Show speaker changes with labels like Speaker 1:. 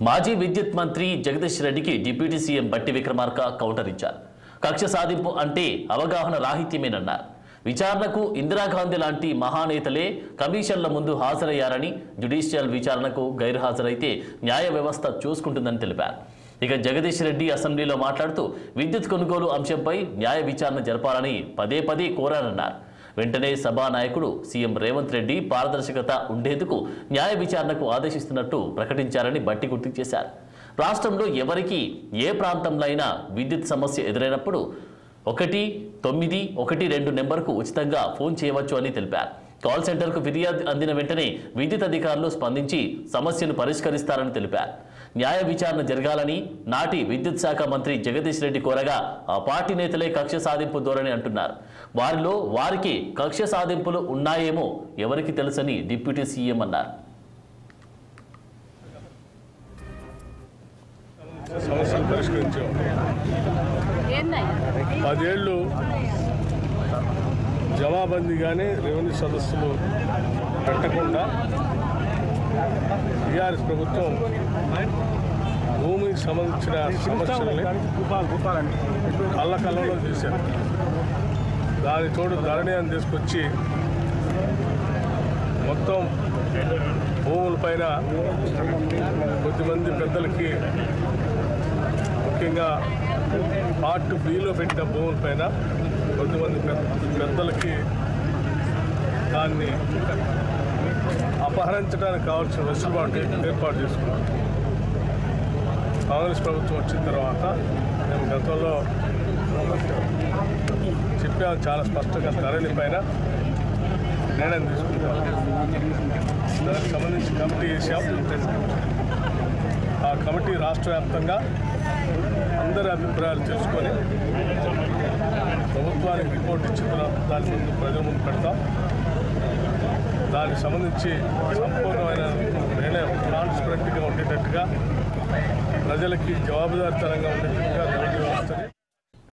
Speaker 1: మాజీ విద్యుత్ మంత్రి జగదీష్ రెడ్డికి డిప్యూటీ సీఎం బట్టి విక్రమార్క కౌంటర్ ఇచ్చారు. కక్ష సాధింపు అంటే అవగాహన రాహిత్యమేనన్నారు. విచారణకు ఇందిరాగాంధీ లాంటి మహానేతలే కమిషన్ల ముందు హాజరయ్యారని, జ్యుడిషియల్ విచారణకు గైర్హాజరైతే న్యాయ వ్యవస్థ చూసుకుంటుందని తెలిపారు. ఇక జగదీష్ రెడ్డి అసెంబ్లీలో మాట్లాడుతూ విద్యుత్ కొనుగోలు అంశంపై న్యాయ విచారణ జరపాలని పదే పదే కోరారన్నారు. వెంటనే సభానాయకుడు సీఎం రేవంత్ రెడ్డి పారదర్శకత ఉండేందుకు న్యాయ విచారణకు ఆదేశిస్తున్నట్టు ప్రకటించారని బట్టి గుర్తు చేశారు. రాష్ట్రంలో ఎవరికి ఏ ప్రాంతంలో అయినా విద్యుత్ సమస్య ఎదురైనప్పుడు 1912 నెంబర్కు ఉచితంగా ఫోన్ చేయవచ్చు అని తెలిపారు. కాల్ సెంటర్కు ఫిర్యాదు అందిన వెంటనే విద్యుత్ అధికారులు స్పందించి సమస్యను పరిష్కరిస్తారని తెలిపారు. న్యాయ విచారణ జరగాలని నాటి విద్యుత్ శాఖ మంత్రి జగదీష్ రెడ్డి కోరగా ఆ పార్టీ నేతలే కక్ష సాధింపు ధోరణి అంటున్నారు. వారికి కక్ష సాధింపులు ఉన్నాయేమో ఎవరికి తెలుసని డిప్యూటీ సీఎం అన్నారు.
Speaker 2: సమస్యలు పరిష్కరించాం. 10 ఏళ్ళు జమాబందీగానే రెవెన్యూ సదస్సులు పెట్టకుండా టీఆర్ఎస్ ప్రభుత్వం భూమికి సంబంధించిన సమస్యల్ని అల్లకల్లలో చేశారు. దాని తోడు ధరణియాన్ని తీసుకొచ్చి మొత్తం భూములపైన కొద్దిమంది పెద్దలకి, ముఖ్యంగా పార్ట్ బిలో పెట్టిన భూములపైన కొద్దిమంది పెద్దలకి దాన్ని అపహరించడానికి కావాల్సిన వెసులుబాటు ఏర్పాటు చేసుకున్నాం. కాంగ్రెస్ ప్రభుత్వం వచ్చిన తర్వాత మేము గతంలో చెప్పాము, చాలా స్పష్టంగా ధరణి పైన నిర్ణయం తీసుకుంటాం. దానికి సంబంధించి కమిటీ వేసాం. ఆ కమిటీ రాష్ట్ర వ్యాప్తంగా అందరి అభిప్రాయాలు తెలుసుకొని ప్రభుత్వానికి రిపోర్ట్ ఇచ్చిన తర్వాత దాని ముందు ప్రజల ముందు పెడతాం. దానికి సంబంధించి సంపూర్ణమైన నిర్ణయం ట్రాన్స్పరెంట్గా ఉండేటట్టుగా, ప్రజలకి జవాబుదారీతనంగా ఉండేటట్టుగా గవర్నమెంట్ వ్యవస్థని